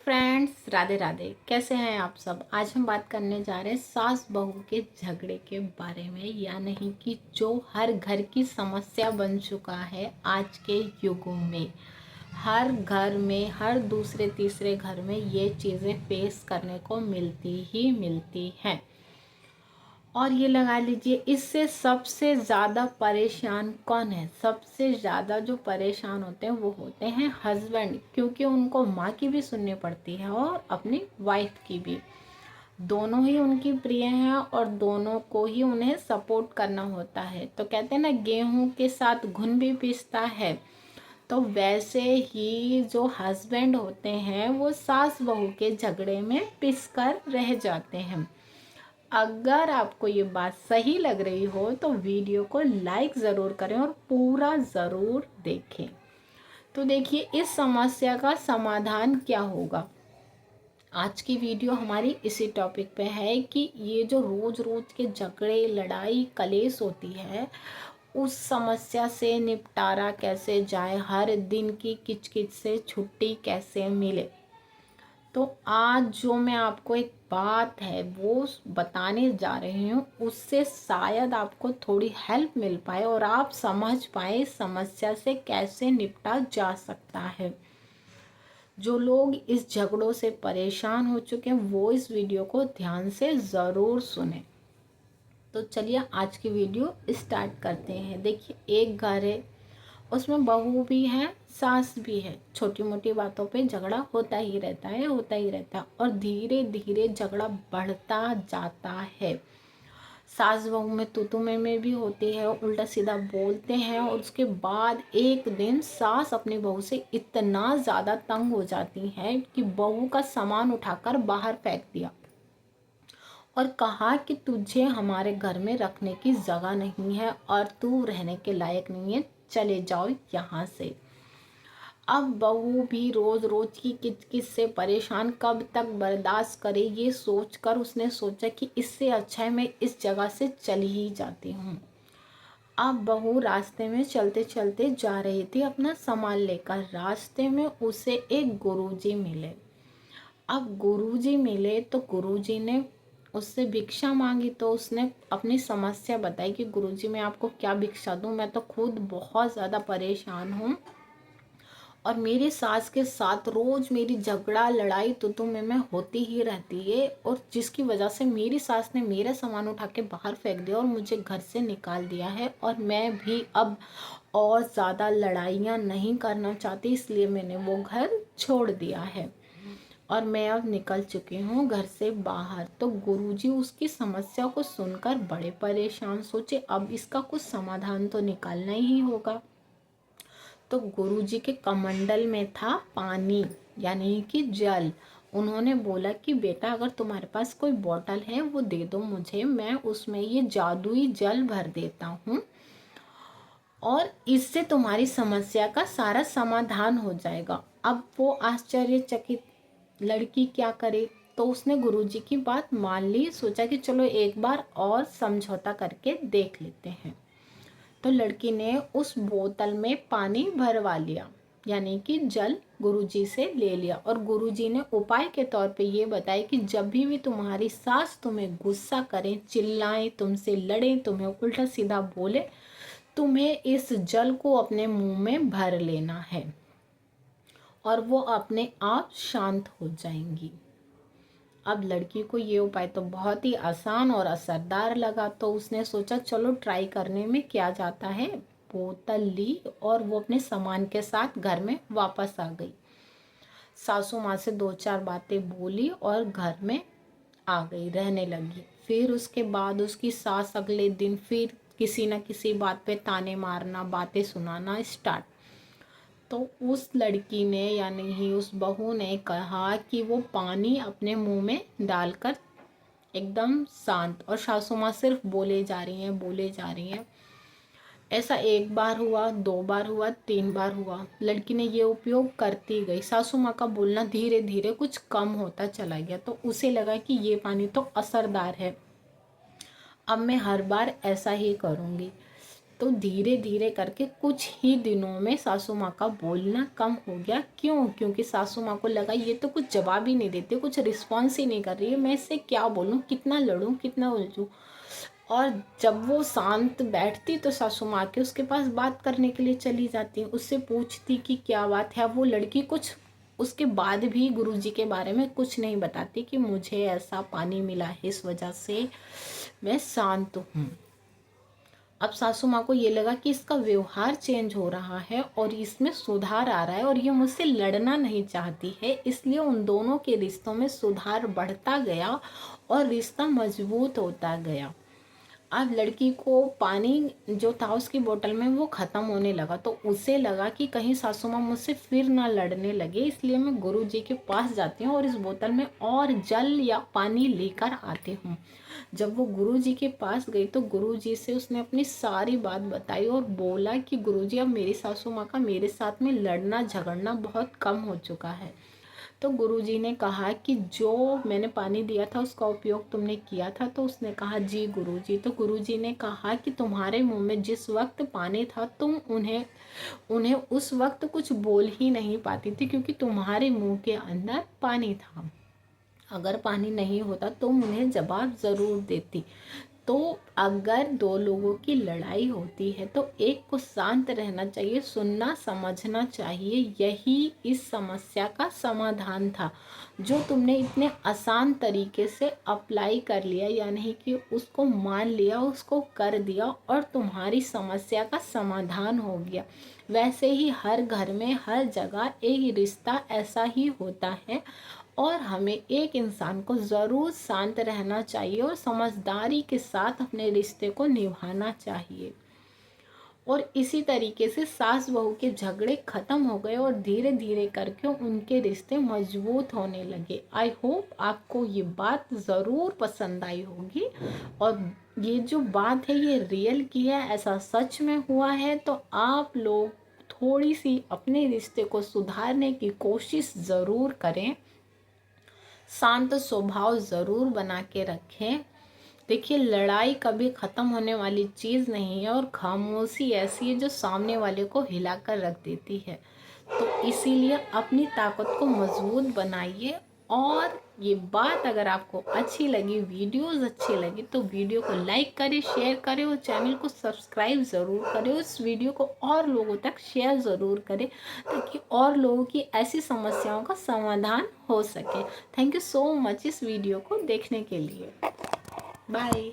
Friends, Radhe Radhe. कैसे हैं आप सब। आज हम बात करने जा रहे हैं सास बहू के झगड़े के बारे में, या नहीं कि जो हर घर की समस्या बन चुका है आज के युग में। हर घर में, हर दूसरे तीसरे घर में ये चीज़ें फेस करने को मिलती ही मिलती हैं। और ये लगा लीजिए, इससे सबसे ज़्यादा परेशान कौन है। सबसे ज़्यादा जो परेशान होते हैं वो होते हैं हस्बैंड, क्योंकि उनको माँ की भी सुननी पड़ती है और अपनी वाइफ की भी। दोनों ही उनकी प्रिय हैं और दोनों को ही उन्हें सपोर्ट करना होता है। तो कहते हैं ना, गेहूं के साथ घुन भी पिसता है। तो वैसे ही जो हस्बैंड होते हैं वो सास बहू के झगड़े में पिस कर रह जाते हैं। अगर आपको ये बात सही लग रही हो तो वीडियो को लाइक ज़रूर करें और पूरा ज़रूर देखें। तो देखिए, इस समस्या का समाधान क्या होगा। आज की वीडियो हमारी इसी टॉपिक पे है कि ये जो रोज़ रोज़ के झगड़े, लड़ाई, कलेश होती है, उस समस्या से निपटारा कैसे जाए, हर दिन की किचकिच से छुट्टी कैसे मिले। तो आज जो मैं आपको एक बात है वो बताने जा रही हूँ, उससे शायद आपको थोड़ी हेल्प मिल पाए और आप समझ पाए इस समस्या से कैसे निपटा जा सकता है। जो लोग इस झगड़ों से परेशान हो चुके हैं वो इस वीडियो को ध्यान से ज़रूर सुने। तो चलिए आज की वीडियो स्टार्ट करते हैं। देखिए, एक घर है, उसमें बहू भी है, सास भी है। छोटी मोटी बातों पे झगड़ा होता ही रहता है, होता ही रहता है, और धीरे धीरे झगड़ा बढ़ता जाता है। सास बहू में तू में भी होती है, उल्टा सीधा बोलते हैं, और उसके बाद एक दिन सास अपनी बहू से इतना ज़्यादा तंग हो जाती है कि बहू का सामान उठाकर बाहर फेंक दिया और कहा कि तुझे हमारे घर में रखने की जगह नहीं है और तू रहने के लायक नहीं है, चले जाओ यहाँ से। अब बहू भी रोज रोज की किचकिच से परेशान कब तक बर्दाश्त करे, ये सोचकर उसने सोचा कि इससे अच्छा है मैं इस जगह से चली ही जाती हूँ। अब बहू रास्ते में चलते चलते जा रही थी अपना सामान लेकर। रास्ते में उसे एक गुरुजी मिले। अब गुरुजी मिले तो गुरुजी ने उससे भिक्षा मांगी। तो उसने अपनी समस्या बताई कि गुरुजी मैं आपको क्या भिक्षा दूं, मैं तो खुद बहुत ज़्यादा परेशान हूँ और मेरी सास के साथ रोज मेरी झगड़ा लड़ाई तो में होती ही रहती है, और जिसकी वजह से मेरी सास ने मेरा सामान उठा के बाहर फेंक दिया और मुझे घर से निकाल दिया है। और मैं भी अब और ज़्यादा लड़ाइयाँ नहीं करना चाहती, इसलिए मैंने वो घर छोड़ दिया है और मैं अब निकल चुकी हूँ घर से बाहर। तो गुरुजी उसकी समस्या को सुनकर बड़े परेशान, सोचे अब इसका कुछ समाधान तो निकालना ही होगा। तो गुरुजी के कमंडल में था पानी, यानी कि जल। उन्होंने बोला कि बेटा अगर तुम्हारे पास कोई बोतल है वो दे दो मुझे, मैं उसमें ये जादुई जल भर देता हूँ और इससे तुम्हारी समस्या का सारा समाधान हो जाएगा। अब वो आश्चर्यचकित लड़की क्या करे, तो उसने गुरुजी की बात मान ली। सोचा कि चलो एक बार और समझौता करके देख लेते हैं। तो लड़की ने उस बोतल में पानी भरवा लिया, यानी कि जल गुरुजी से ले लिया। और गुरुजी ने उपाय के तौर पे ये बताया कि जब भी तुम्हारी सास तुम्हें गुस्सा करें, चिल्लाएं, तुमसे लड़ें, तुम्हें उल्टा सीधा बोले, तुम्हें इस जल को अपने मुंह में भर लेना है और वो अपने आप शांत हो जाएंगी। अब लड़की को ये उपाय तो बहुत ही आसान और असरदार लगा, तो उसने सोचा चलो ट्राई करने में क्या जाता है। बोतल ली और वो अपने सामान के साथ घर में वापस आ गई। सासू माँ से दो चार बातें बोली और घर में आ गई, रहने लगी। फिर उसके बाद उसकी सास अगले दिन फिर किसी न किसी बात पे ताने मारना, बातें सुनाना स्टार्ट। तो उस लड़की ने, यानी ही उस बहू ने कहा कि वो पानी अपने मुंह में डालकर एकदम शांत, और सासू माँ सिर्फ बोले जा रही हैं, बोले जा रही हैं। ऐसा एक बार हुआ, दो बार हुआ, तीन बार हुआ। लड़की ने ये उपयोग करती गई। सासू माँ का बोलना धीरे धीरे कुछ कम होता चला गया। तो उसे लगा कि ये पानी तो असरदार है, अब मैं हर बार ऐसा ही करूँगी। तो धीरे धीरे करके कुछ ही दिनों में सासू माँ का बोलना कम हो गया। क्यों? क्योंकि सासू माँ को लगा ये तो कुछ जवाब ही नहीं देती, कुछ रिस्पॉन्स ही नहीं कर रही है, मैं इससे क्या बोलूँ, कितना लड़ूँ, कितना उलझूँ। और जब वो शांत बैठती तो सासू माँ के उसके पास बात करने के लिए चली जाती, उससे पूछती कि क्या बात है। वो लड़की कुछ उसके बाद भी गुरुजी के बारे में कुछ नहीं बताती कि मुझे ऐसा पानी मिला है, इस वजह से मैं शांत हूँ। अब सासू माँ को ये लगा कि इसका व्यवहार चेंज हो रहा है और इसमें सुधार आ रहा है और ये मुझसे लड़ना नहीं चाहती है, इसलिए उन दोनों के रिश्तों में सुधार बढ़ता गया और रिश्ता मजबूत होता गया। अब लड़की को पानी जो था उसकी बोतल में वो ख़त्म होने लगा, तो उसे लगा कि कहीं सासू माँ मुझसे फिर ना लड़ने लगे, इसलिए मैं गुरुजी के पास जाती हूँ और इस बोतल में और जल या पानी लेकर आती हूँ। जब वो गुरुजी के पास गई तो गुरुजी से उसने अपनी सारी बात बताई और बोला कि गुरुजी अब मेरी सासू माँ का मेरे साथ में लड़ना झगड़ना बहुत कम हो चुका है। तो गुरुजी ने कहा कि जो मैंने पानी दिया था उसका उपयोग तुमने किया था? तो उसने कहा जी गुरुजी। तो गुरुजी ने कहा कि तुम्हारे मुंह में जिस वक्त पानी था तुम उन्हें उन्हें उस वक्त कुछ बोल ही नहीं पाती थी, क्योंकि तुम्हारे मुंह के अंदर पानी था। अगर पानी नहीं होता तो उन्हें जवाब ज़रूर देती। तो अगर दो लोगों की लड़ाई होती है तो एक को शांत रहना चाहिए, सुनना समझना चाहिए। यही इस समस्या का समाधान था, जो तुमने इतने आसान तरीके से अप्लाई कर लिया, यानी कि उसको मान लिया, उसको कर दिया और तुम्हारी समस्या का समाधान हो गया। वैसे ही हर घर में हर जगह एक रिश्ता ऐसा ही होता है और हमें एक इंसान को ज़रूर शांत रहना चाहिए और समझदारी के साथ अपने रिश्ते को निभाना चाहिए। और इसी तरीके से सास बहू के झगड़े ख़त्म हो गए और धीरे धीरे करके उनके रिश्ते मजबूत होने लगे। आई होप आपको ये बात ज़रूर पसंद आई होगी और ये जो बात है ये रियल की है, ऐसा सच में हुआ है। तो आप लोग थोड़ी सी अपने रिश्ते को सुधारने की कोशिश ज़रूर करें, शांत स्वभाव ज़रूर बना के रखें। देखिए, लड़ाई कभी ख़त्म होने वाली चीज़ नहीं है और खामोशी ऐसी है जो सामने वाले को हिलाकर रख देती है। तो इसीलिए अपनी ताकत को मजबूत बनाइए। और ये बात अगर आपको अच्छी लगी, वीडियोस अच्छी लगी, तो वीडियो को लाइक करें, शेयर करें और चैनल को सब्सक्राइब ज़रूर करें। उस वीडियो को और लोगों तक शेयर ज़रूर करें ताकि और लोगों की ऐसी समस्याओं का समाधान हो सके। थैंक यू सो मच इस वीडियो को देखने के लिए। बाय।